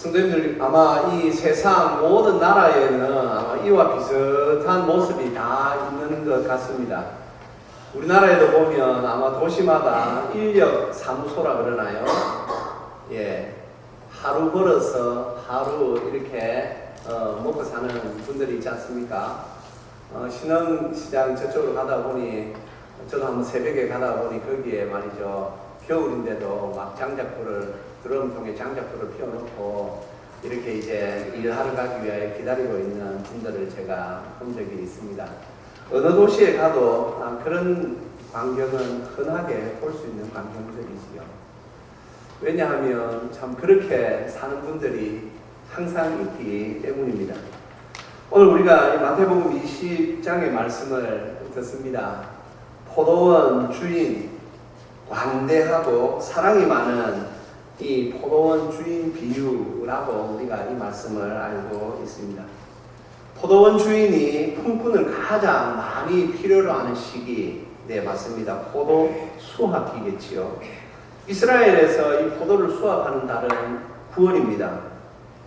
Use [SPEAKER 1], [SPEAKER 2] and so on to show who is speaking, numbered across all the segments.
[SPEAKER 1] 성도님들, 아마 이 세상 모든 나라에는 아마 이와 비슷한 모습이 다 있는 것 같습니다. 우리나라에도 보면 아마 도시마다 인력 사무소라 그러나요? 예, 하루 벌어서 하루 이렇게 먹고 사는 분들이 있지 않습니까? 신흥시장 저쪽으로 가다 보니, 저도 한번 새벽에 가다 보니 거기에 말이죠, 겨울인데도 막 장작불을, 드럼통에 장작불을 피워놓고 이렇게 이제 일하러 가기 위해 기다리고 있는 분들을 제가 본 적이 있습니다. 어느 도시에 가도 그런 광경은 흔하게 볼 수 있는 광경들이지요. 왜냐하면 참 그렇게 사는 분들이 항상 있기 때문입니다. 오늘 우리가 마태복음 20장의 말씀을 듣습니다. 포도원 주인, 관대하고 사랑이 많은 이 포도원 주인 비유라고 우리가 이 말씀을 알고 있습니다. 포도원 주인이 품꾼을 가장 많이 필요로 하는 시기, 네 맞습니다. 포도 수확기겠지요. 이스라엘에서 이 포도를 수확하는 달은 9월입니다.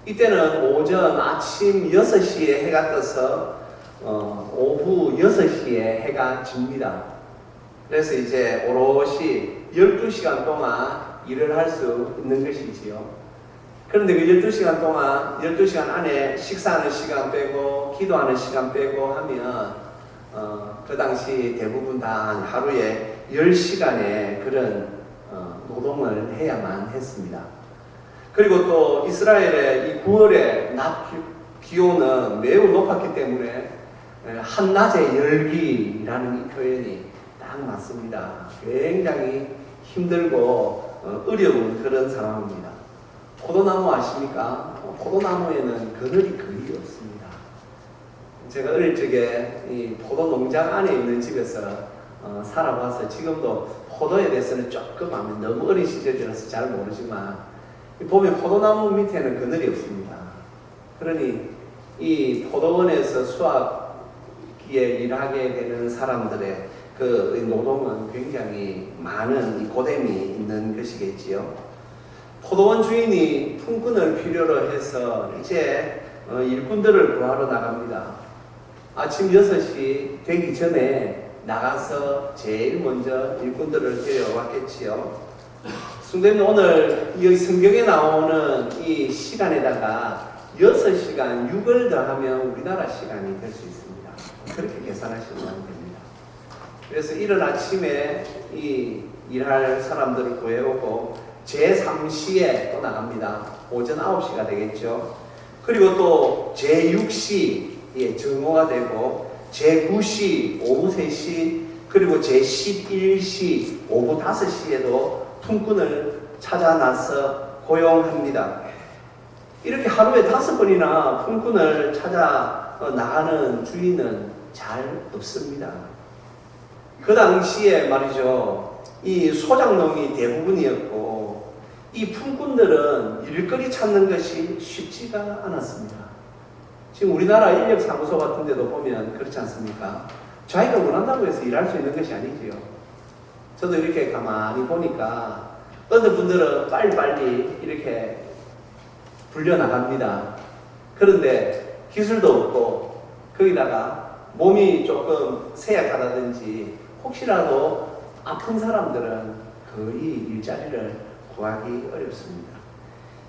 [SPEAKER 1] 이때는 오전 아침 6시에 해가 떠서 오후 6시에 해가 집니다. 그래서 이제 오롯이 12시간 동안 일을 할 수 있는 것이지요. 그런데 그 12시간 동안, 12시간 안에 식사하는 시간 빼고, 기도하는 시간 빼고 하면, 그 당시 대부분 다 하루에 10시간의 그런 노동을 해야만 했습니다. 그리고 또 이스라엘의 이 9월의 낮 기온은 매우 높았기 때문에 한낮의 열기라는 이 표현이 딱 맞습니다. 굉장히 힘들고 어려운 그런 상황입니다. 포도나무 아십니까? 포도나무에는 그늘이 거의 없습니다. 제가 어릴 적에 이 포도 농장 안에 있는 집에서 살아봐서 지금도 포도에 대해서는 조금 너무 어린 시절이라서 잘 모르지만 보면 포도나무 밑에는 그늘이 없습니다. 그러니 이 포도원에서 수확기에 일하게 되는 사람들의 그 노동은 굉장히 많은 이 고됨이 있는 것이겠지요. 포도원 주인이 품꾼을 필요로 해서 이제 일꾼들을 구하러 나갑니다. 아침 6시 되기 전에 나가서 제일 먼저 일꾼들을 데려왔겠지요. 성도님, 오늘 이 성경에 나오는 이 시간에다가 6시간 6을 더하면 우리나라 시간이 될 수 있습니다. 그렇게 계산하시면 됩니다. 그래서 이른 아침에 이 일할 사람들을 구해오고 제3시에 또 나갑니다. 오전 9시가 되겠죠. 그리고 또 제6시에 정오가 되고 제9시 오후 3시 그리고 제11시 오후 5시에도 품꾼을 찾아 나서 고용합니다. 이렇게 하루에 5번이나 품꾼을 찾아 나가는 주인은 잘 없습니다. 그 당시에 말이죠, 이 소작농이 대부분이었고 이 품꾼들은 일거리 찾는 것이 쉽지가 않았습니다. 지금 우리나라 인력사무소 같은 데도 보면 그렇지 않습니까? 자기가 원한다고 해서 일할 수 있는 것이 아니지요. 저도 이렇게 가만히 보니까 어느 분들은 빨리빨리 이렇게 불려나갑니다. 그런데 기술도 없고 거기다가 몸이 조금 쇠약하다든지 혹시라도 아픈 사람들은 거의 일자리를 구하기 어렵습니다.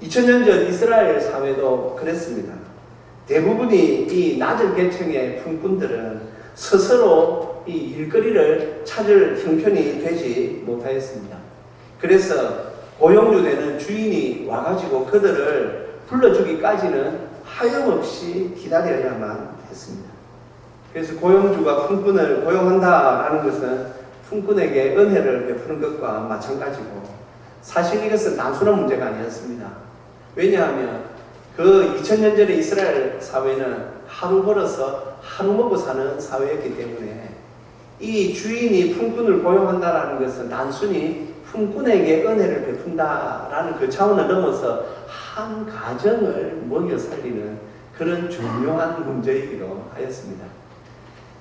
[SPEAKER 1] 2000년 전 이스라엘 사회도 그랬습니다. 대부분이 이 낮은 계층의 품꾼들은 스스로 이 일거리를 찾을 형편이 되지 못하였습니다. 그래서 고용주되는 주인이 와가지고 그들을 불러주기까지는 하염없이 기다려야만 했습니다. 그래서 고용주가 품꾼을 고용한다라는 것은 품꾼에게 은혜를 베푸는 것과 마찬가지고 사실 이것은 단순한 문제가 아니었습니다. 왜냐하면 그 2000년 전에 이스라엘 사회는 하루 벌어서 하루 먹고 사는 사회였기 때문에 이 주인이 품꾼을 고용한다라는 것은 단순히 품꾼에게 은혜를 베푼다라는 그 차원을 넘어서 한 가정을 먹여 살리는 그런 중요한 문제이기도 하였습니다.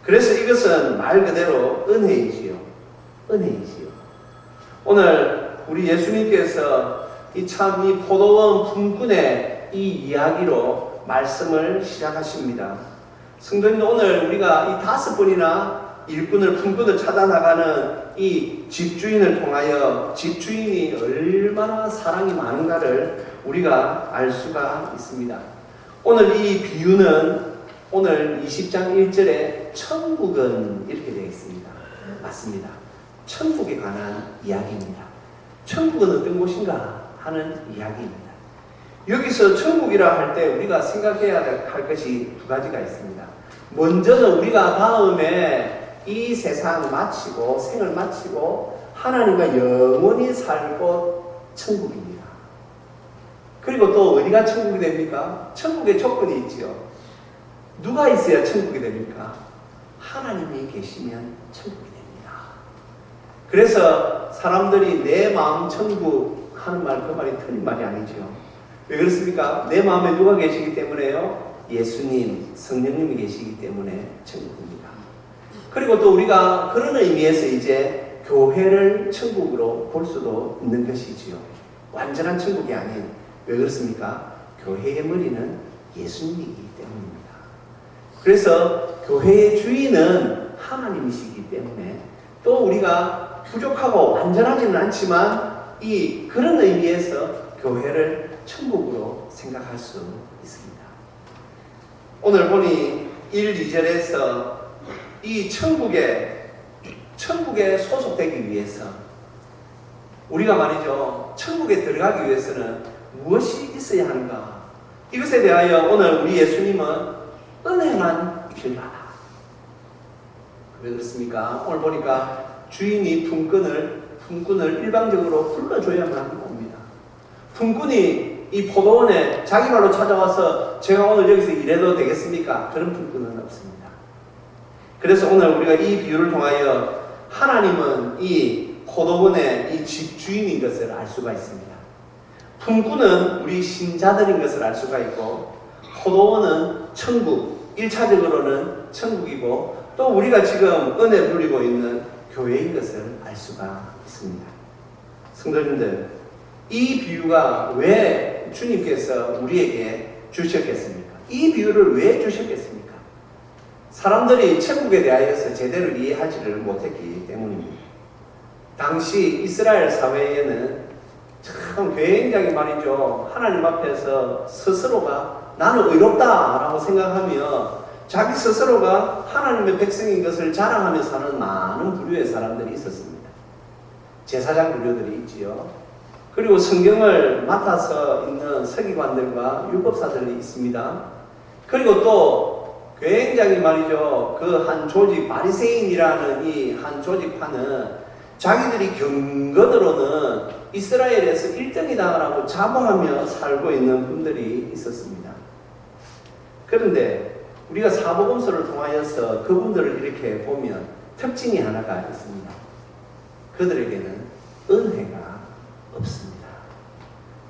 [SPEAKER 1] 그래서 이것은 말 그대로 은혜이지요. 은혜이지요. 오늘 우리 예수님께서 이 포도원 품꾼의 이 이야기로 말씀을 시작하십니다. 성도님들, 오늘 우리가 이 5번이나 일꾼을 품꾼을 찾아나가는 이 집주인을 통하여 집주인이 얼마나 사랑이 많은가를 우리가 알 수가 있습니다. 오늘 이 비유는 오늘 20장 1절에 천국은 이렇게 되어 있습니다. 맞습니다. 천국에 관한 이야기입니다. 천국은 어떤 곳인가 하는 이야기입니다. 여기서 천국이라 할 때 우리가 생각해야 할 것이 두 가지가 있습니다. 먼저는 우리가 다음에 이 세상 마치고 생을 마치고 하나님과 영원히 살 곳 천국입니다. 그리고 또 어디가 천국이 됩니까? 천국의 조건이 있지요. 누가 있어야 천국이 됩니까? 하나님이 계시면 천국이 됩니다. 그래서 사람들이 내 마음 천국 하는 말, 그 말이 틀린 말이 아니죠. 왜 그렇습니까? 내 마음에 누가 계시기 때문에요? 예수님, 성령님이 계시기 때문에 천국입니다. 그리고 또 우리가 그런 의미에서 이제 교회를 천국으로 볼 수도 있는 것이지요. 완전한 천국이 아닌, 왜 그렇습니까? 교회의 머리는 예수님이기 때문입니다. 그래서 교회의 주인은 하나님이시기 때문에 또 우리가 부족하고 완전하지는 않지만 그런 의미에서 교회를 천국으로 생각할 수 있습니다. 오늘 보니 1, 2절에서 이 천국에 소속되기 위해서 우리가 말이죠, 천국에 들어가기 위해서는 무엇이 있어야 하는가? 이것에 대하여 오늘 우리 예수님은 은혜만 필요하다. 왜 그렇습니까? 오늘 보니까 주인이 품꾼을 일방적으로 불러줘야만 옵니다. 품꾼이 이 포도원에 자기 말로 찾아와서 제가 오늘 여기서 일해도 되겠습니까? 그런 품꾼은 없습니다. 그래서 오늘 우리가 이 비유를 통하여 하나님은 이 포도원의 이 집주인인 것을 알 수가 있습니다. 품꾼은 우리 신자들인 것을 알 수가 있고, 포도원은 천국, 1차적으로는 천국이고, 또 우리가 지금 은혜 누리고 있는 교회인 것을 알 수가 있습니다. 성도님들, 이 비유가 왜 주님께서 우리에게 주셨겠습니까? 이 비유를 왜 주셨겠습니까? 사람들이 천국에 대하여서 제대로 이해하지를 못했기 때문입니다. 당시 이스라엘 사회에는 참 굉장히 말이죠, 하나님 앞에서 스스로가 나는 의롭다라고 생각하며 자기 스스로가 하나님의 백성인 것을 자랑하며 사는 많은 부류의 사람들이 있었습니다. 제사장 부류들이 있지요. 그리고 성경을 맡아서 있는 서기관들과 율법사들이 있습니다. 그리고 또 굉장히 말이죠, 그 한 조직, 바리새인이라는 이 한 조직파는 자기들이 경건으로는 이스라엘에서 1등이다라고 자부하며 살고 있는 분들이 있었습니다. 그런데 우리가 사복음서를 통하여서 그분들을 이렇게 보면 특징이 하나가 있습니다. 그들에게는 은혜가 없습니다.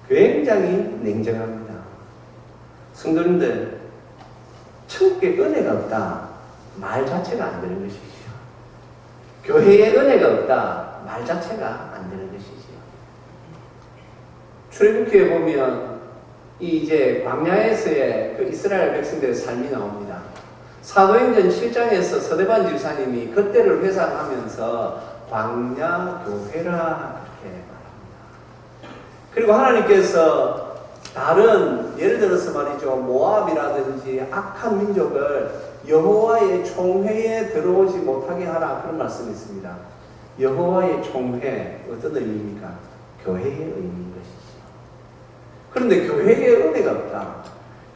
[SPEAKER 1] 굉장히 냉정합니다. 성도님들, 천국에 은혜가 없다 말 자체가 안 되는 것이죠. 교회에 은혜가 없다 말 자체가 안 되는 것이죠. 출애굽기에 보면 이제 광야에서의 그 이스라엘 백성들의 삶이 나옵니다. 사도행전 7장에서 서대반 집사님이 그때를 회상하면서 광야 교회라 그렇게 말합니다. 그리고 하나님께서 다른, 예를 들어서 말이죠, 모압이라든지 악한 민족을 여호와의 총회에 들어오지 못하게 하라, 그런 말씀이 있습니다. 여호와의 총회, 어떤 의미입니까? 교회의 의미인 것이죠. 그런데 교회에 은혜가 없다,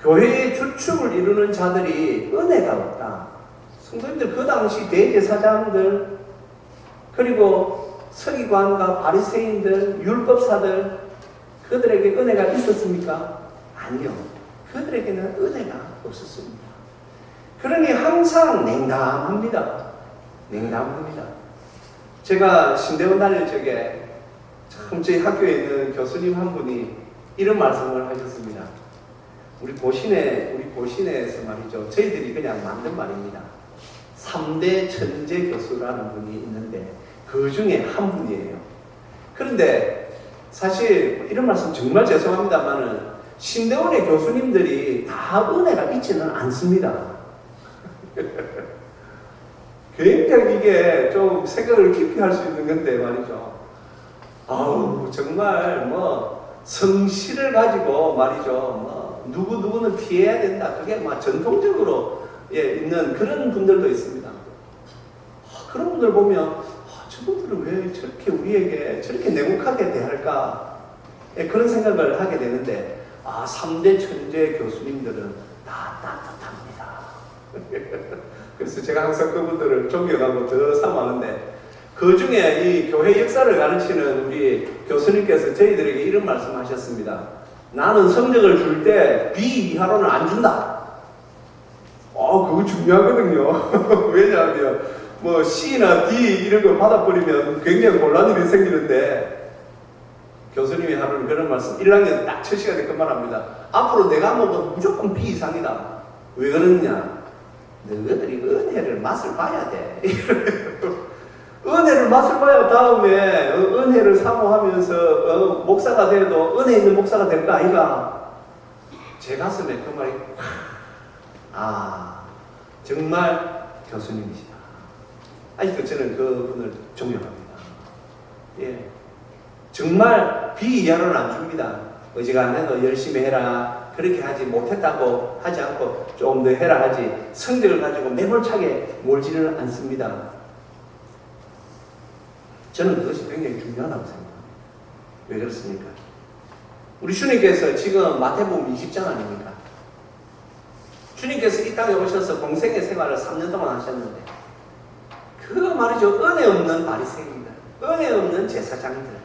[SPEAKER 1] 교회의 주축을 이루는 자들이 은혜가 없다. 성도님들, 그 당시 대제사장들, 그리고 서기관과 바리새인들, 율법사들, 그들에게 은혜가 있었습니까? 아니요. 그들에게는 은혜가 없었습니다. 그러니 항상 냉담합니다. 냉담합니다. 제가 신대원 다닐 적에 참 저희 학교에 있는 교수님 한 분이 이런 말씀을 하셨습니다. 우리 고신에서 말이죠, 저희들이 그냥 만든 말입니다. 3대 천재 교수라는 분이 있는데 그 중에 한 분이에요. 그런데 사실 이런 말씀 정말 죄송합니다만은 신대원의 교수님들이 다 은혜가 있지는 않습니다. 굉장히 이게 좀 생각을 깊이 할 수 있는 건데 말이죠. 아우, 정말 성실을 가지고 말이죠. 누구는 피해야 된다. 그게 전통적으로 있는 그런 분들도 있습니다. 그런 분들 보면, 저분들은 왜 저렇게 우리에게 저렇게 냉혹하게 대할까? 그런 생각을 하게 되는데, 3대 천재 교수님들은 다 따뜻합니다. 그래서 제가 항상 그분들을 존경하고 더 사모하는데, 그 중에 이 교회 역사를 가르치는 우리 교수님께서 저희들에게 이런 말씀 하셨습니다. 나는 성적을 줄 때 B 이하로는 안 준다. 그거 중요하거든요. 왜냐하면 C나 D 이런 거 받아버리면 굉장히 곤란 일이 생기는데, 교수님이 하루는 그런 말씀, 1학년 딱 첫 시간에 그 말 합니다. 앞으로 내가 먹은 무조건 B 이상이다. 왜 그러느냐? 너희들이 은혜를 맛을 봐야 돼. 은혜를 맛을 봐야 다음에 은혜를 사모하면서 목사가 돼도 은혜 있는 목사가 될 거 아이가? 제 가슴에 그 말이 정말 교수님이시다. 아직도 저는 그분을 존경합니다. 예, 정말 B 이하로는 안 줍니다. 의지가 안 해도 열심히 해라. 그렇게 하지 못했다고 하지 않고 좀 더 해라 하지, 성적을 가지고 매몰차게 몰지는 않습니다. 저는 그것이 굉장히 중요하다고 생각합니다. 왜 그렇습니까? 우리 주님께서 지금 마태복음 20장 아닙니까? 주님께서 이 땅에 오셔서 공생의 생활을 3년 동안 하셨는데, 그 말이죠. 은혜 없는 바리새인들, 은혜 없는 제사장들,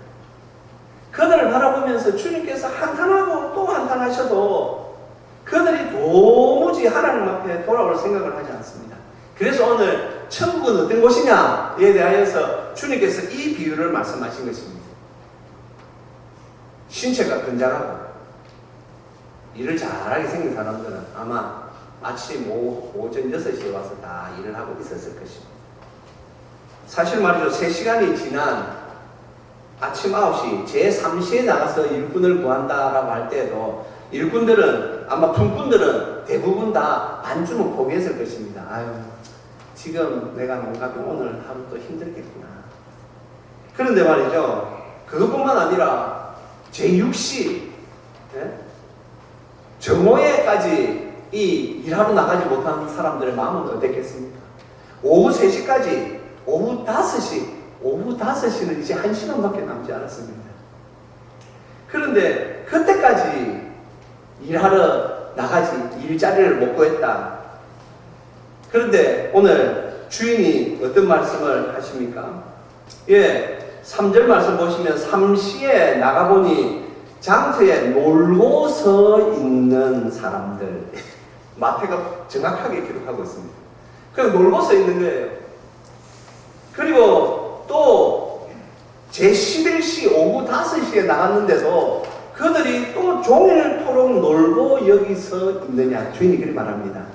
[SPEAKER 1] 그들을 바라보면서 주님께서 한탄하고 또 한탄하셔도 그들이 도무지 하나님 앞에 돌아올 생각을 하지 않습니다. 그래서 오늘 천국은 어떤 곳이냐에 대하여서 주님께서 이 비유를 말씀하신 것입니다. 신체가 건장하고 일을 잘하게 생긴 사람들은 아마 아침 오전 6시에 와서 다 일을 하고 있었을 것입니다. 사실 말이죠. 3시간이 지난 아침 9시, 제3시에 나가서 일꾼을 구한다라고 할 때에도 일꾼들은, 아마 품꾼들은 대부분 다 반쯤은 포기했을 것입니다. 아유, 지금 내가 농가도 오늘 하루 또 힘들겠구나. 그런데 말이죠. 그것뿐만 아니라 제6시, 정오에까지 이 일하러 나가지 못한 사람들의 마음은 어땠겠습니까? 오후 3시까지, 오후 5시는 이제 1시간밖에 남지 않았습니다. 그런데 그때까지 일하러 나가지 일자리를 못 구했다. 그런데 오늘 주인이 어떤 말씀을 하십니까? 3절 말씀 보시면 3시에 나가보니 장터에 놀고 서 있는 사람들. 마태가 정확하게 기록하고 있습니다. 그냥 놀고 서 있는 거예요. 그리고 또 제11시 오후 5시에 나갔는데도 그들이 또 종일토록 놀고 여기 서 있느냐. 주인이 그렇게 말합니다.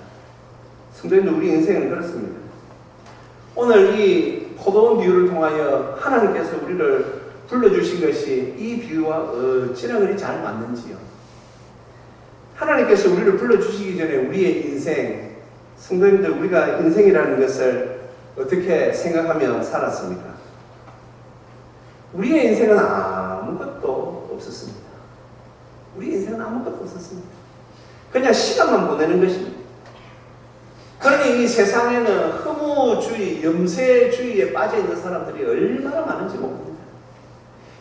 [SPEAKER 1] 성도님들, 우리 인생은 그렇습니다. 오늘 이 포도원 비유를 통하여 하나님께서 우리를 불러주신 것이 이 비유와 어찌나 그리 잘 맞는지요. 하나님께서 우리를 불러주시기 전에 우리의 인생, 성도님들, 우리가 인생이라는 것을 어떻게 생각하며 살았습니까? 우리의 인생은 아무것도 없었습니다. 우리의 인생은 아무것도 없었습니다. 그냥 시간만 보내는 것입니다. 그러니 이 세상에는 허무주의, 염세주의에 빠져있는 사람들이 얼마나 많은지 모릅니다.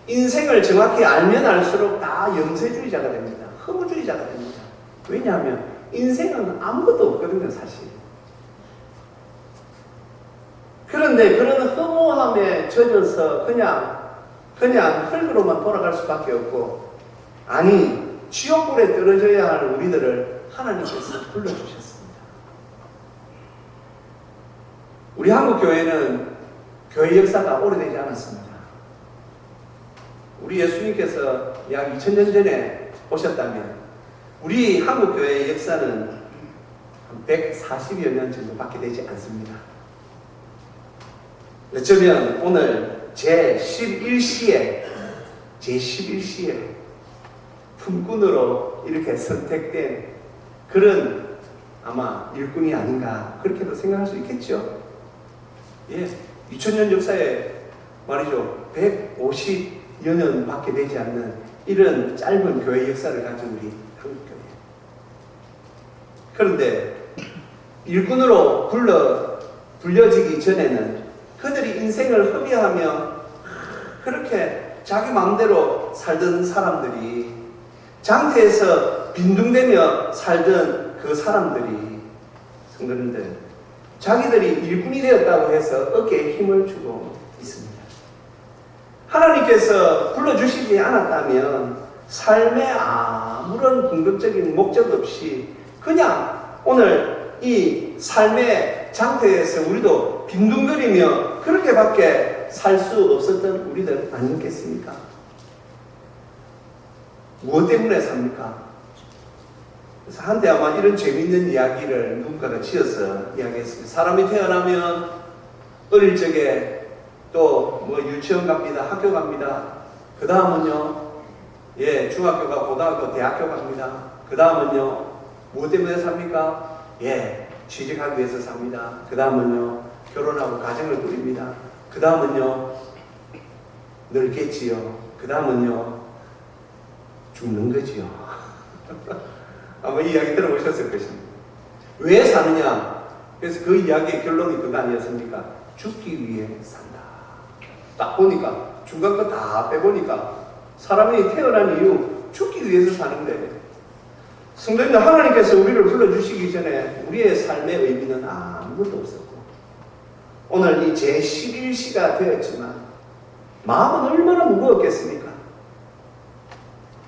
[SPEAKER 1] 인생을 정확히 알면 알수록 다 염세주의자가 됩니다. 허무주의자가 됩니다. 왜냐하면 인생은 아무것도 없거든요, 사실. 그런데 그런 허무함에 젖어서 그냥 흙으로만 돌아갈 수밖에 없고, 아니, 지옥불에 떨어져야 할 우리들을 하나님께서 불러주셨습니다. 우리 한국교회는 교회 역사가 오래되지 않았습니다. 우리 예수님께서 약 2000년 전에 오셨다면 우리 한국교회의 역사는 한 140여 년 정도밖에 되지 않습니다. 어쩌면 오늘 제11시에 품꾼으로 이렇게 선택된 그런 아마 일꾼이 아닌가 그렇게도 생각할 수 있겠죠. 예, 2000년 역사에 말이죠. 150여 년밖에 되지 않는 이런 짧은 교회 역사를 가진 우리 한국교회. 그런데 일꾼으로 불려지기 전에는 그들이 인생을 허비하며 그렇게 자기 마음대로 살던 사람들이 장태에서 빈둥대며 살던 그 사람들이 성도님들 자기들이 일꾼이 되었다고 해서 어깨에 힘을 주고 있습니다. 하나님께서 불러주시지 않았다면 삶에 아무런 궁극적인 목적 없이 그냥 오늘 이 삶의 장태에서 우리도 빈둥거리며 그렇게밖에 살 수 없었던 우리들 아니겠습니까? 무엇 때문에 삽니까? 그래서 한때 아마 이런 재미있는 이야기를 누군가가 지어서 이야기했습니다. 사람이 태어나면 어릴 적에 또 뭐 유치원 갑니다. 학교 갑니다. 그 다음은요, 예, 중학교가 고등학교, 대학교 갑니다. 그 다음은요, 무엇 때문에 삽니까? 예, 취직하기 위해서 삽니다. 그 다음은요, 결혼하고 가정을 꾸립니다. 그 다음은요, 늙겠지요. 그 다음은요, 죽는 거지요. 아마 이 이야기 들어보셨을 것입니다. 왜 사느냐? 그래서 그 이야기의 결론이 그거 아니었습니까? 죽기 위해 산다. 딱 보니까 중간 거 다 빼보니까 사람이 태어난 이유 죽기 위해서 사는데 성도님들 하나님께서 우리를 불러주시기 전에 우리의 삶의 의미는 아무것도 없었고 오늘 이 제11시가 되었지만 마음은 얼마나 무거웠겠습니까?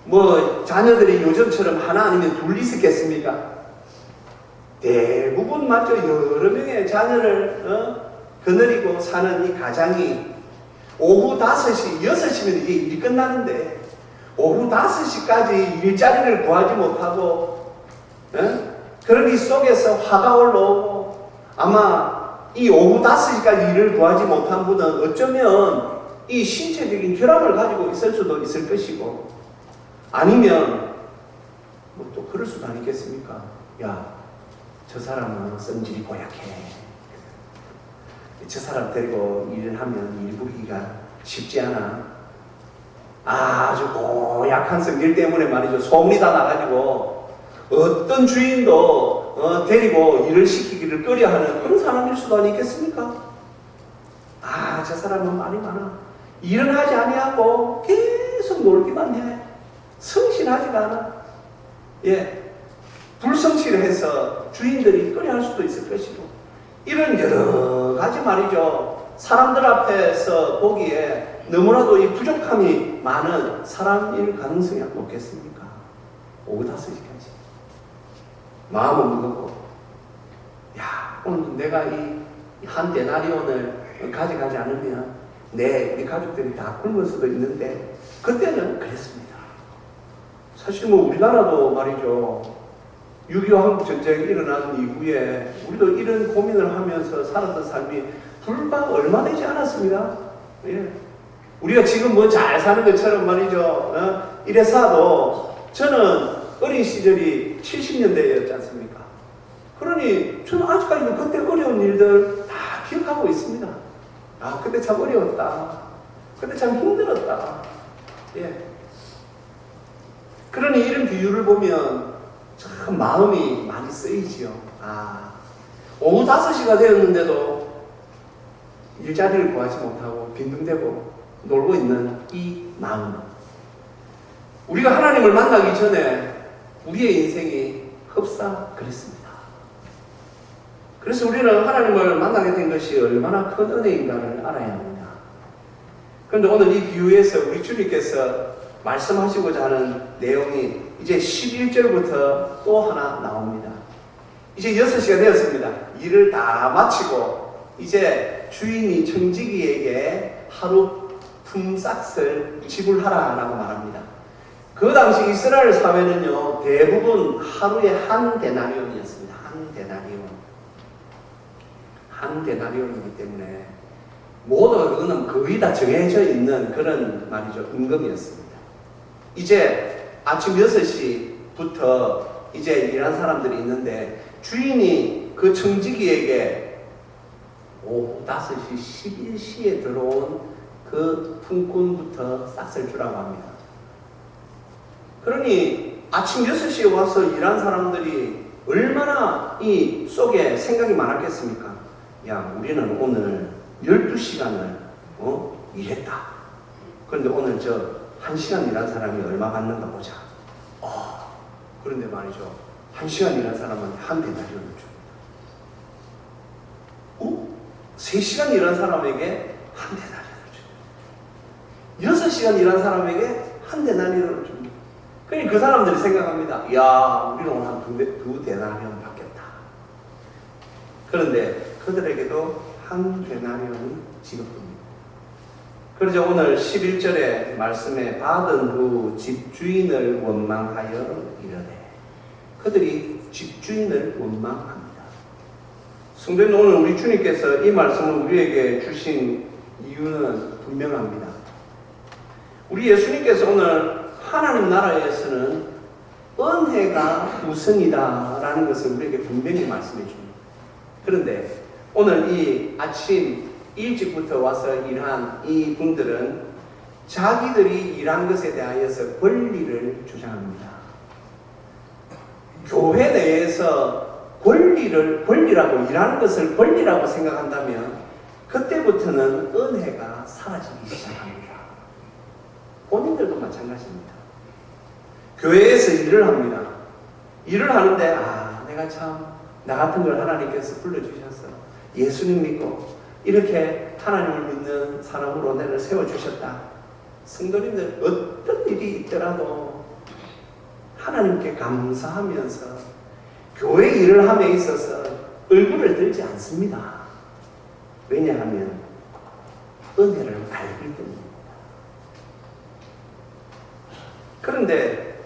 [SPEAKER 1] 뭐 자녀들이 요즘처럼 하나 아니면 둘 있었겠습니까? 대부분 맞죠. 여러 명의 자녀를 거느리고 사는 이 가장이 오후 5시, 6시면 이게 일이 끝나는데 오후 5시까지 일자리를 구하지 못하고 그런 이 속에서 화가 올라오고 아마 이 오후 5시까지 일을 구하지 못한 분은 어쩌면 이 신체적인 결함을 가지고 있을 수도 있을 것이고 아니면 뭐 또 그럴 수도 아니겠습니까? 야, 저 사람은 성질이 고약해. 저 사람 데리고 일을 하면 일 부리기가 쉽지 않아. 아주 고약한 성질 때문에 말이죠. 소문이 다 나가지고 어떤 주인도 데리고 일을 시키기를 꺼려하는 그런 사람일 수도 아니겠습니까? 아, 저 사람은 말이 많아. 일은 하지 아니하고 계속 놀기만 해. 성실하지가 않아. 예, 불성실해서 주인들이 꺼려할 수도 있을 것이고 이런 여러 가지 말이죠. 사람들 앞에서 보기에 너무나도 이 부족함이 많은 사람일 가능성이 높겠습니까? 오후 5시까지. 마음은 무겁고, 야, 오늘 내가 이 한 데나리온을 가져가지 않으면 우리 가족들이 다 굶을 수도 있는데, 그때는 그랬습니다. 사실 뭐 우리나라도 말이죠. 6.25 한국전쟁이 일어난 이후에 우리도 이런 고민을 하면서 살았던 삶이 불과 얼마 되지 않았습니다. 예. 우리가 지금 뭐 잘 사는 것처럼 말이죠. 이래서도 저는 어린 시절이 70년대였지 않습니까? 그러니 저는 아직까지도 그때 어려운 일들 다 기억하고 있습니다. 아, 그때 참 어려웠다. 그때 참 힘들었다. 예. 그러니 이런 비유를 보면 참 마음이 많이 쓰이지요. 아, 오후 5시가 되었는데도 일자리를 구하지 못하고 빈둥대고 놀고 있는 이 마음. 우리가 하나님을 만나기 전에 우리의 인생이 흡사 그랬습니다. 그래서 우리는 하나님을 만나게 된 것이 얼마나 큰 은혜인가를 알아야 합니다. 그런데 오늘 이 비유에서 우리 주님께서 말씀하시고자 하는 내용이 이제 11절부터 또 하나 나옵니다. 이제 6시가 되었습니다. 일을 다 마치고 이제 주인이 청지기에게 하루 품삯을 지불하라라고 말합니다. 그 당시 이스라엘 사회는요, 대부분 하루에 한 데나리온이었습니다. 한 데나리온. 한 데나리온이기 때문에 모두 그거는 거의 다 정해져 있는 그런 말이죠. 임금이었습니다. 이제 아침 6시부터 이제 일한 사람들이 있는데 주인이 그 청지기에게 오후 5시, 11시에 들어온 그 품꾼부터 싹쓸 주라고 합니다. 그러니 아침 6시에 와서 일한 사람들이 얼마나 이 속에 생각이 많았겠습니까? 야, 우리는 오늘 12시간을 일했다. 그런데 오늘 저 1시간 일한 사람이 얼마 받는가 보자. 그런데 말이죠. 1시간 일한 사람한테 한 데나리온을 줍니다. 3시간 일한 사람에게 한 데나리온을 줍니다. 6시간 일한 사람에게 한 데나리온을 줍니다. 그러니 그 사람들이 생각합니다. 야, 우리는 오늘 한 두 데나리온 받겠다. 그런데 그들에게도 한 데나리온이 지급됩니다. 그래서 오늘 11절의 말씀에 받은 후 집주인을 원망하여 이르되, 그들이 집주인을 원망합니다. 성도님, 오늘 우리 주님께서 이 말씀을 우리에게 주신 이유는 분명합니다. 우리 예수님께서 오늘 하나님 나라에서는 은혜가 우선이다라는 것을 우리에게 분명히 말씀해 줍니다. 그런데 오늘 이 아침 일찍부터 와서 일한 이 분들은 자기들이 일한 것에 대하여서 권리를 주장합니다. 교회 내에서 권리라고 일하는 것을 권리라고 생각한다면 그때부터는 은혜가 사라지기 시작합니다. 본인들도 마찬가지입니다. 교회에서 일을 합니다. 일을 하는데 내가 참 나 같은 걸 하나님께서 불러주셨어. 예수님 믿고 이렇게 하나님을 믿는 사람으로 나를 세워주셨다. 성도님들 어떤 일이 있더라도 하나님께 감사하면서 교회 일을 함에 있어서 얼굴을 들지 않습니다. 왜냐하면 은혜를 알기 때문입니다. 그런데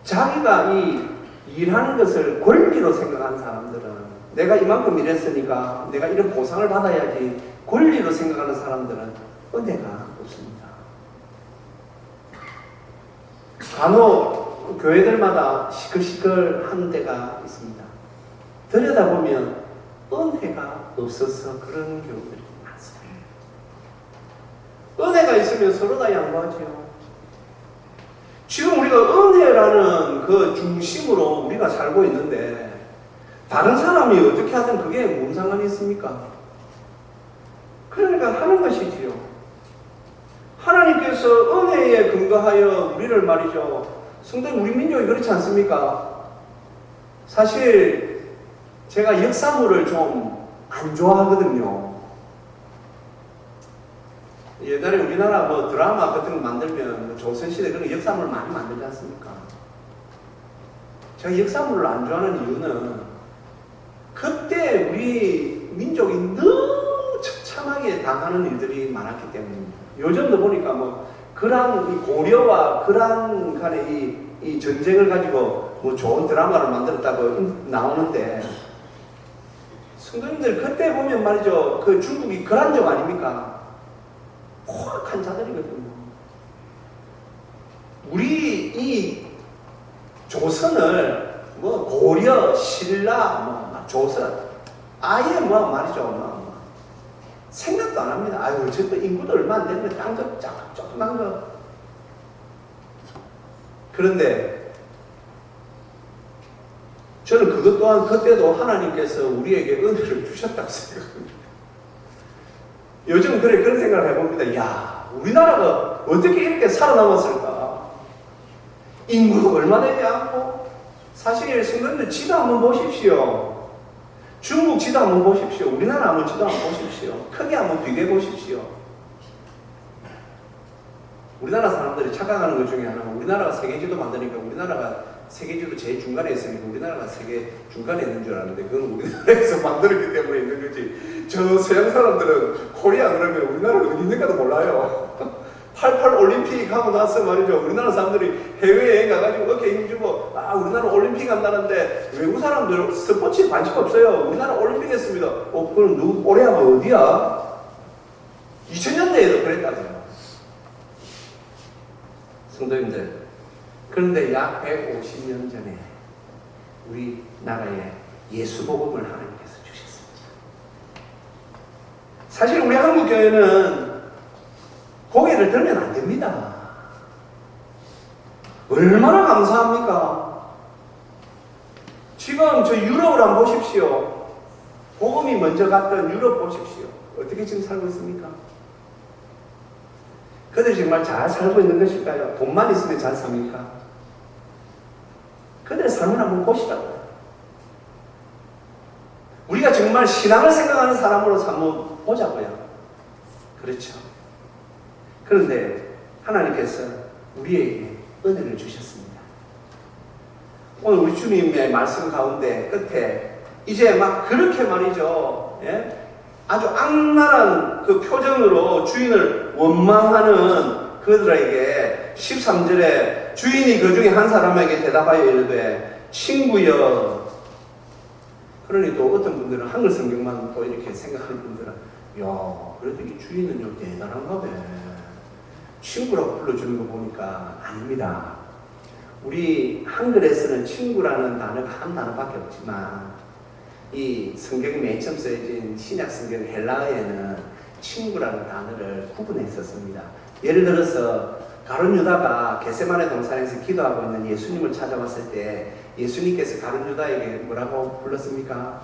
[SPEAKER 1] 자기가 이 일하는 것을 권리로 생각하는 사람들은 내가 이만큼 일했으니까 내가 이런 보상을 받아야지 권리로 생각하는 사람들은 은혜가 없습니다. 간혹 교회들마다 시끌시끌한 데가 있습니다. 들여다보면 은혜가 없어서 그런 경우들이 많습니다. 은혜가 있으면 서로 다 양보하죠. 지금 우리가 은혜라는 그 중심으로 우리가 살고 있는데 다른 사람이 어떻게 하든 그게 뭔 상관이 있습니까? 그러니까 하는 것이지요. 하나님께서 은혜에 근거하여 우리를 말이죠. 성도님, 우리 민족이 그렇지 않습니까? 사실 제가 역사물을 좀 안 좋아하거든요. 옛날에 우리나라 드라마 같은 거 만들면 조선시대 그런 역사물 많이 만들지 않습니까? 제가 역사물을 안 좋아하는 이유는 그때 우리 민족이 너무 처참하게 당하는 일들이 많았기 때문입니다. 요즘도 보니까 그런 이 고려와 그런 간의 이 전쟁을 가지고 좋은 드라마를 만들었다고 나오는데, 성도님들 그때 보면 말이죠. 그 중국이 그란족 아닙니까? 포악한 자들이거든요. 우리 이 조선을 고려, 신라, 조선 아예 말이죠. 생각도 안 합니다. 저도 인구도 얼마 안 되는데 땅도 조그만 거. 그런데 저는 그것 또한 그때도 하나님께서 우리에게 은혜를 주셨다고 생각합니다. 요즘 그런 생각을 해봅니다. 야, 우리나라가 어떻게 이렇게 살아남았을까? 인구가 얼마 되지 않고, 사실 성도님들 지도 한번 보십시오. 중국 지도 한번 보십시오. 우리나라 한번 지도 한번 보십시오. 크게 한번 비교해 보십시오. 우리나라 사람들이 착각하는 것 중에 하나가 우리나라가 세계지도 만드니까 우리나라가 세계지도 제일 중간에 있으니까 우리나라가 세계 중간에 있는 줄 알았는데 그건 우리나라에서 만들었기 때문에 있는 거지. 저 서양 사람들은 코리아 그러면 우리나라가 어디 있는가도 몰라요. 88 올림픽 하고 나서 말이죠. 우리나라 사람들이 해외여행 가가지고 어깨 힘주고 우리나라 올림픽 한다는데 외국 사람들 스포츠에 관심 없어요. 우리나라 올림픽 했습니다. 그럼 코리아가 어디야? 2000년대에도 그랬다고요. 성도님들, 그런데 약 150년 전에 우리나라에 예수복음을 하나님께서 주셨습니다. 사실 우리 한국교회는 고개를 들면 안 됩니다. 얼마나 감사합니까? 지금 저 유럽을 한번 보십시오. 복음이 먼저 갔던 유럽 보십시오. 어떻게 지금 살고 있습니까? 그들이 정말 잘 살고 있는 것일까요? 돈만 있으면 잘 삽니까? 그들의 삶을 한번 보시라고요. 우리가 정말 신앙을 생각하는 사람으로서 한번 보자고요. 그렇죠. 그런데 하나님께서 우리에게 은혜를 주셨습니다. 오늘 우리 주님의 말씀 가운데 끝에 이제 막 그렇게 말이죠. 예? 아주 악랄한 그 표정으로 주인을 원망하는 그들에게 13절에 주인이 그 중에 한 사람에게 대답하여 이르되 친구여. 그러니 또 어떤 분들은 한글 성경만 또 이렇게 생각하는 분들은 야 그래도 이 주인은요 대단한가 봐. 친구라고 불러주는 거 보니까 아닙니다. 우리 한글에서는 친구라는 단어가 한 단어밖에 없지만 이 성경이 맨 처음 쓰여진 신약 성경 헬라어에는 친구라는 단어를 구분했었습니다. 예를 들어서 가룟 유다가 겟세마네 동산에서 기도하고 있는 예수님을 찾아왔을 때 예수님께서 가룟 유다에게 뭐라고 불렀습니까?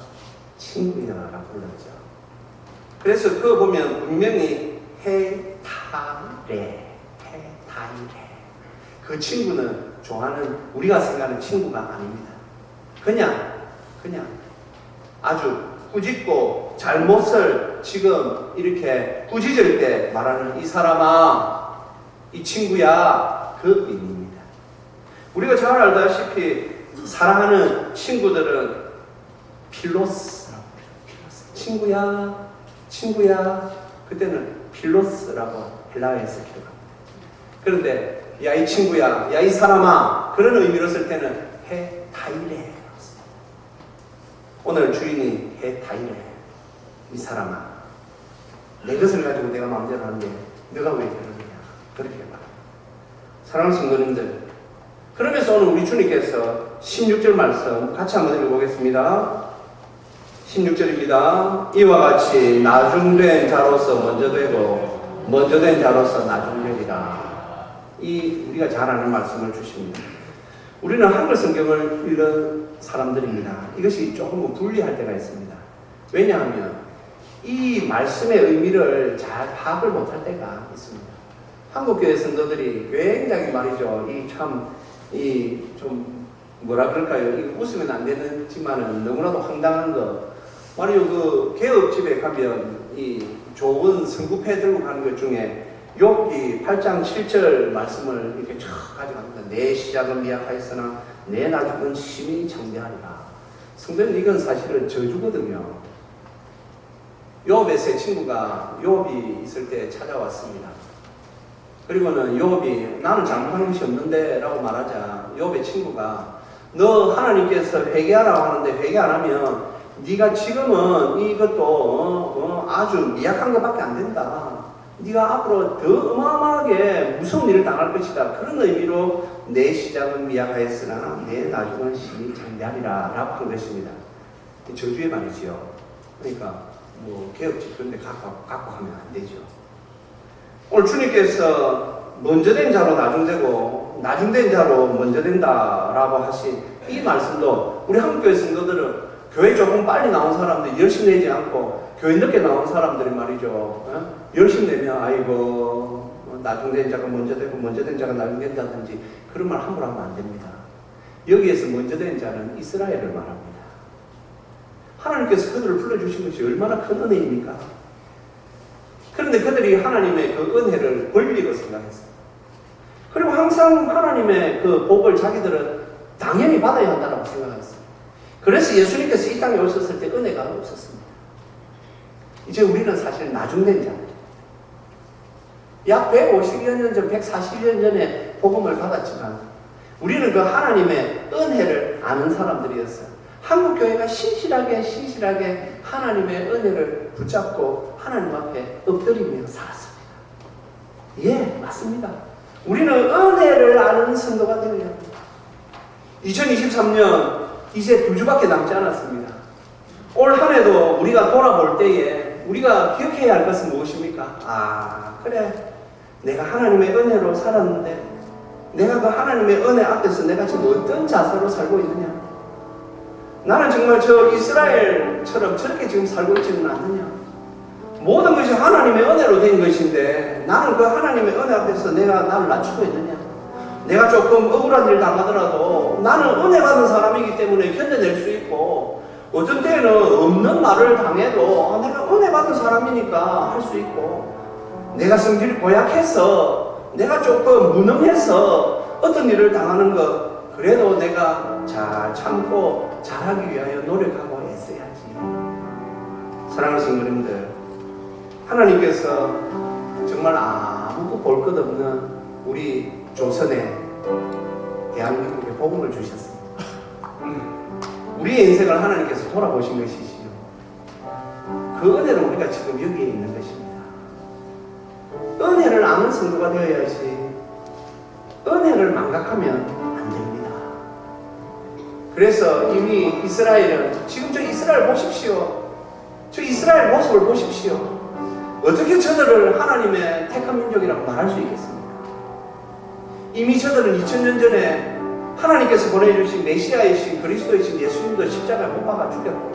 [SPEAKER 1] 친구야라고 불렀죠. 그래서 그거 보면 분명히 헤타레 그 친구는 좋아하는 우리가 생각하는 친구가 아닙니다. 그냥 아주 꾸짖고 잘못을 지금 이렇게 꾸짖을 때 말하는 이 사람아 이 친구야 그 의미입니다. 우리가 잘 알다시피 사랑하는 친구들은 필로스라고 해요. 친구야 그때는 필로스라고 헬라어에서 기록합니다. 그런데 야 이 친구야 야 이 사람아 그런 의미로 쓸 때는 헤타이레. 오늘 주인이 헤타이레 이 사람아 내 것을 가지고 내가 마음대로 하는데 너가 왜 그러느냐 그렇게 말합니다. 사랑하는 성도님들, 그러면서 오늘 우리 주님께서 16절 말씀 같이 한번 읽어보겠습니다. 16절입니다. 이와 같이 나중된 자로서 먼저 되고 먼저 된 자로서 나중되리라. 이 우리가 잘 아는 말씀을 주십니다. 우리는 한글 성경을 읽는 사람들입니다. 이것이 조금 불리할 때가 있습니다. 왜냐하면 이 말씀의 의미를 잘 파악을 못할 때가 있습니다. 한국교회 성도들이 굉장히 말이죠. 좀 뭐라 그럴까요? 이거 웃으면 안 되지만은 너무나도 황당한 거. 말이요, 그 개업집에 가면 이 좋은 성구패 들고 가는 것 중에 욥기 8장 7절 말씀을 이렇게 쫙 가져갑니다. 내 시작은 미약하였으나 내 나중은 심히 창대하리라. 성도님, 이건 사실은 저주거든요. 욥의 세 친구가 욥이 있을 때 찾아왔습니다. 그리고는 욥이 나는 잘못하는 것이 없는데 라고 말하자 욥의 친구가 너 하나님께서 회개하라고 하는데 회개 안 하면 네가 지금은 이것도 아주 미약한 것밖에 안 된다. 네가 앞으로 더 어마어마하게 무서운 일을 당할 것이다. 그런 의미로 내 시작은 미약하였으나 내 나중은 심히 장대하리라 라고 한 것입니다. 저주의 말이지요. 그러니까 개업집 그런 데 갖고 하면 안 되죠. 오늘 주님께서 먼저 된 자로 나중되고 나중된 자로 먼저 된다라고 하신 이 말씀도 우리 한국교회 성도들은 교회 조금 빨리 나온 사람들 열심히 내지 않고 교회 늦게 나온 사람들이 말이죠. 열심히 내면 아이고 나중된 자가 먼저 되고 먼저 된 자가 나중된 자든지 그런 말 함부로 하면 안 됩니다. 여기에서 먼저 된 자는 이스라엘을 말합니다. 하나님께서 그들을 불러주신 것이 얼마나 큰 은혜입니까? 그런데 그들이 하나님의 그 은혜를 권리로 생각했어요. 그리고 항상 하나님의 그 복을 자기들은 당연히 받아야 한다고 생각했어요. 그래서 예수님께서 이 땅에 오셨을 때 은혜가 없었습니다. 이제 우리는 사실 나중된 자들. 약 150여 년 전, 140년 전에 복음을 받았지만 우리는 그 하나님의 은혜를 아는 사람들이었어요. 한국교회가 신실하게 하나님의 은혜를 붙잡고 하나님 앞에 엎드리며 살았습니다. 예, 맞습니다. 우리는 은혜를 아는 성도가 되어야 합니다. 2023년 이제 2주밖에 남지 않았습니다. 올 한 해도 우리가 돌아볼 때에 우리가 기억해야 할 것은 무엇입니까? 그래, 내가 하나님의 은혜로 살았는데 내가 그 하나님의 은혜 앞에서 내가 지금 어떤 자세로 살고 있느냐? 나는 정말 저 이스라엘처럼 저렇게 지금 살고 있지는 않느냐? 모든 것이 하나님의 은혜로 된 것인데 나는 그 하나님의 은혜 앞에서 내가 나를 낮추고 있느냐? 내가 조금 억울한 일 당하더라도 나는 은혜 받은 사람이기 때문에 견뎌낼 수 있고, 어떤 때는 없는 말을 당해도 내가 은혜 받은 사람이니까 할 수 있고, 내가 성질이 고약해서 내가 조금 무능해서 어떤 일을 당하는 것 그래도 내가 잘 참고 잘하기 위하여 노력하고 애써야지. 사랑하는 성도님들, 하나님께서 정말 아무것도 볼 것 없는 우리 조선에 대한민국에 복음을 주셨습니다. 우리의 인생을 하나님께서 돌아보신 것이지요. 그 은혜를 우리가 지금 여기에 있는 것입니다. 은혜를 아는 성도가 되어야지 은혜를 망각하면 안 됩니다. 그래서 이미 이스라엘은, 지금 저 이스라엘 보십시오. 저 이스라엘 모습을 보십시오. 어떻게 저들을 하나님의 택한 민족이라고 말할 수 있겠습니까? 이미 저들은 2000년 전에 하나님께서 보내주신 메시아이신 그리스도이신 예수님도 십자가에 못 박아 죽였고,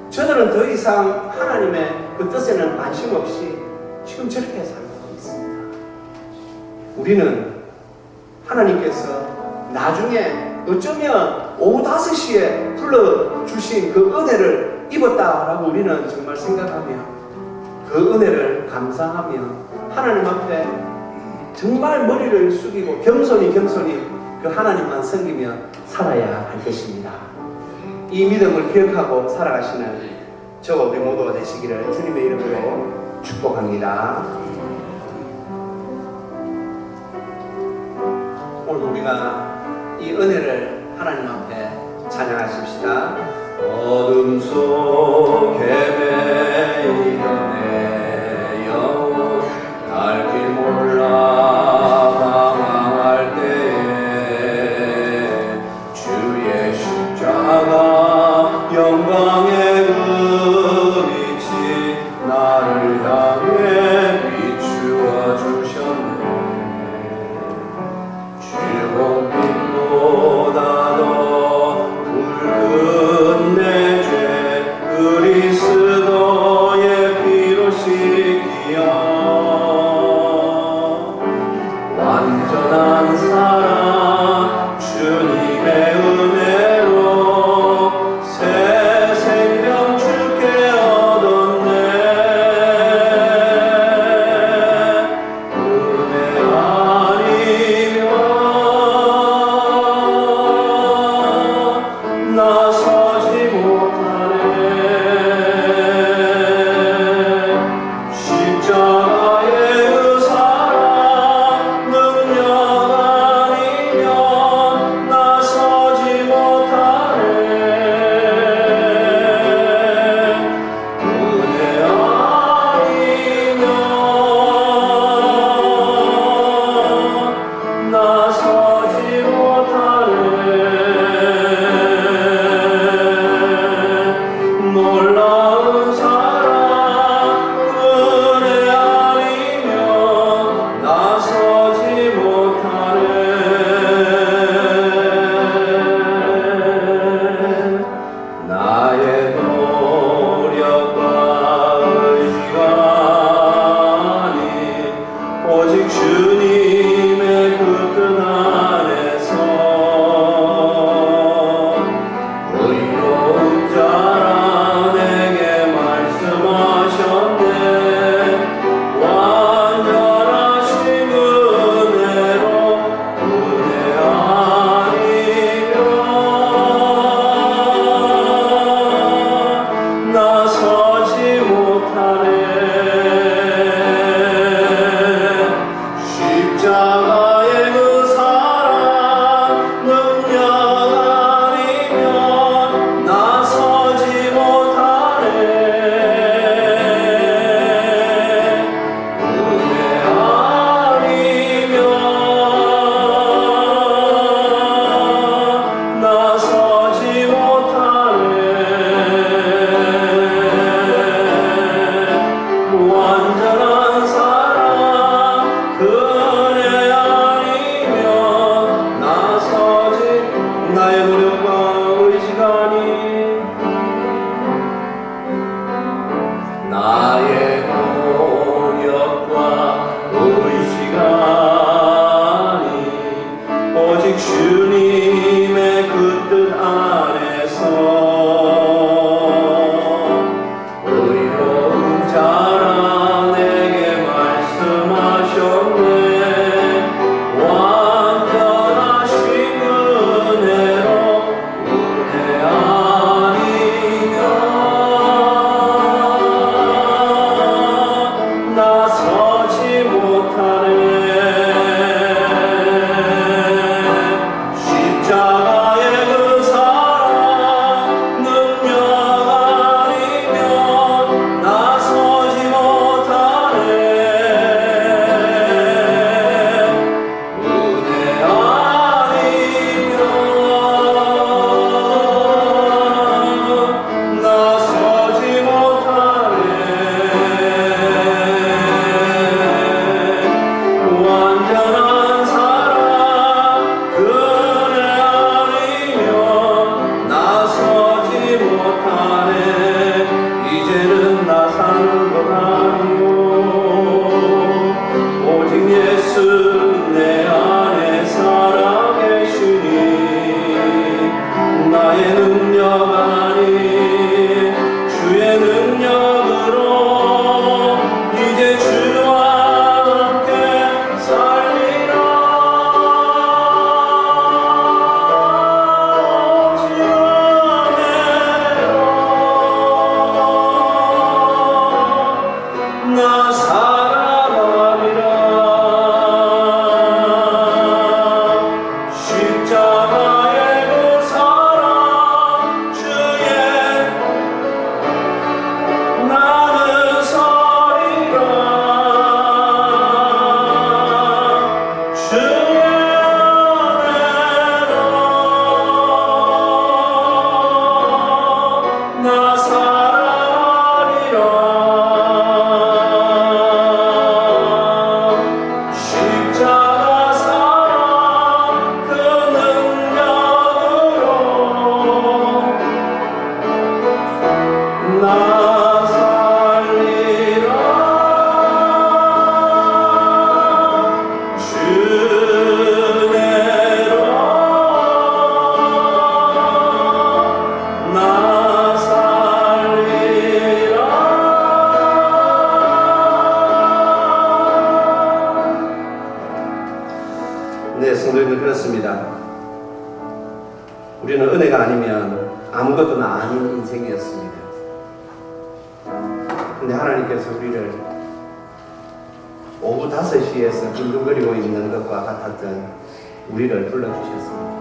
[SPEAKER 1] 저들은 더 이상 하나님의 그 뜻에는 관심 없이 지금 저렇게 살고 있습니다. 우리는 하나님께서 나중에 어쩌면 오후 5시에 불러주신 그 은혜를 입었다라고 우리는 정말 생각하며 그 은혜를 감사하며 하나님 앞에 정말 머리를 숙이고 겸손히 그 하나님만 섬기며 살아야 할 것입니다. 이 믿음을 기억하고 살아가시는 저 우리 모두가 되시기를 주님의 이름으로 축복합니다. 오늘 우리가 이 은혜를 하나님 앞에 찬양하십시다. 어둠 속에 매이던 내 영혼 갈 길 몰라 방황할 때에 주의 십자가 영광의 그 빛이 나를 향해 비추어 주셨네. 죄공뿐보다 더 굵은 내 죄 그리스도의 피로 씻기어 완전한 사랑 주님의 은혜로 나 살리라 주내로 나 살리라. 네, 성도님들 그렇습니다. 우리는 은혜가 아니면 아무것도 아닌 인생이었습니다. 근데 하나님께서 우리를 오후 5시에서 빈둥거리고 있는 것과 같았던 우리를 불러주셨습니다.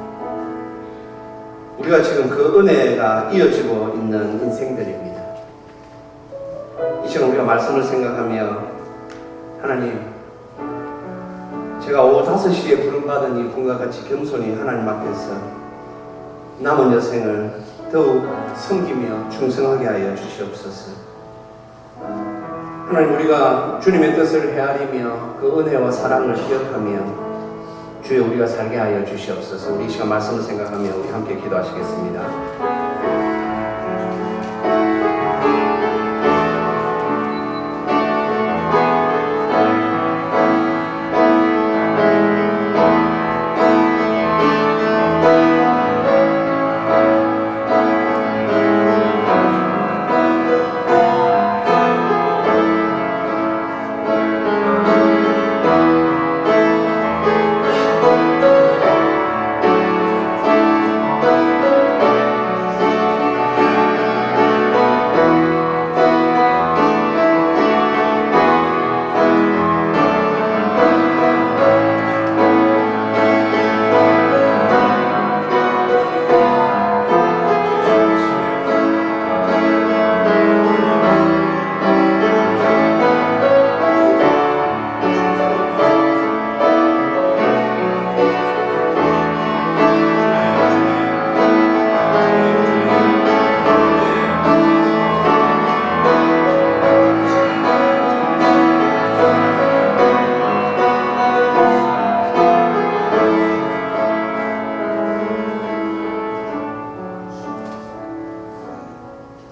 [SPEAKER 1] 우리가 지금 그 은혜가 이어지고 있는 인생들입니다. 이 시간 우리가 말씀을 생각하며 하나님, 제가 오후 5시에 부름받은 이 분과 같이 겸손히 하나님 앞에서 남은 여생을 더욱 섬기며 충성하게 하여 주시옵소서. 하나님, 우리가 주님의 뜻을 헤아리며 그 은혜와 사랑을 기억하며 주여 우리가 살게 하여 주시옵소서. 우리 이 시간 말씀을 생각하며 우리 함께 기도하시겠습니다.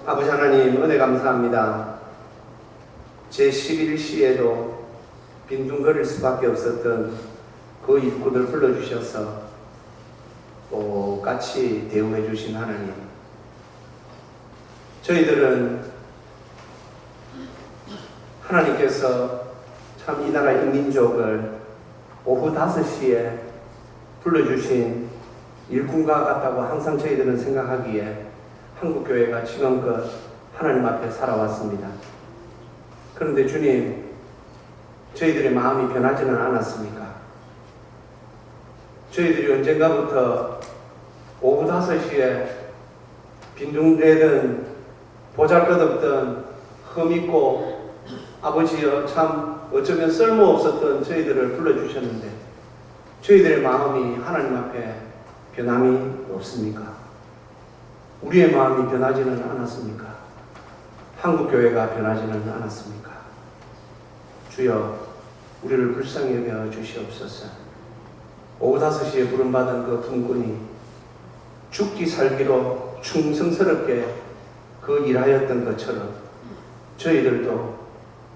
[SPEAKER 1] 아버지 하나님, 은혜 감사합니다. 제11시에도 빈둥거릴 수밖에 없었던 그 일꾼을 불러주셔서 똑같이 대우해 주신 하나님, 저희들은 하나님께서 참 이 나라 인민족을 오후 5시에 불러주신 일꾼과 같다고 항상 저희들은 생각하기에 한국교회가 지금껏 하나님 앞에 살아왔습니다. 그런데 주님, 저희들의 마음이 변하지는 않았습니까? 저희들이 언젠가부터 오후 5시에 빈둥대던 보잘것없던 흠있고 아버지여 참 어쩌면 쓸모없었던 저희들을 불러주셨는데 저희들의 마음이 하나님 앞에 변함이 없습니까? 우리의 마음이 변하지는 않았습니까? 한국교회가 변하지는 않았습니까? 주여, 우리를 불쌍히 여겨 주시옵소서. 오후 5시에 부름받은 그 분군이 죽기 살기로 충성스럽게 그 일하였던 것처럼 저희들도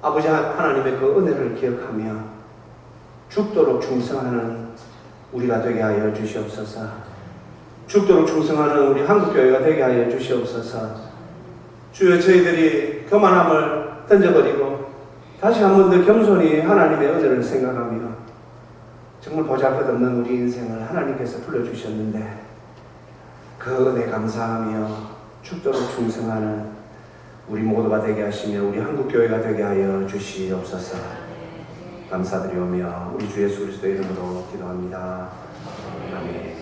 [SPEAKER 1] 아버지 하나님의 그 은혜를 기억하며 죽도록 충성하는 우리가 되게 하여 주시옵소서. 죽도록 충성하는 우리 한국교회가 되게 하여 주시옵소서. 주여, 저희들이 교만함을 던져버리고 다시 한 번 더 겸손히 하나님의 은혜를 생각하며 정말 보잘것없는 우리 인생을 하나님께서 불러주셨는데 그 은혜 감사하며 죽도록 충성하는 우리 모두가 되게 하시며 우리 한국교회가 되게 하여 주시옵소서. 감사드리오며 우리 주 예수 그리스도의 이름으로 기도합니다. 아멘.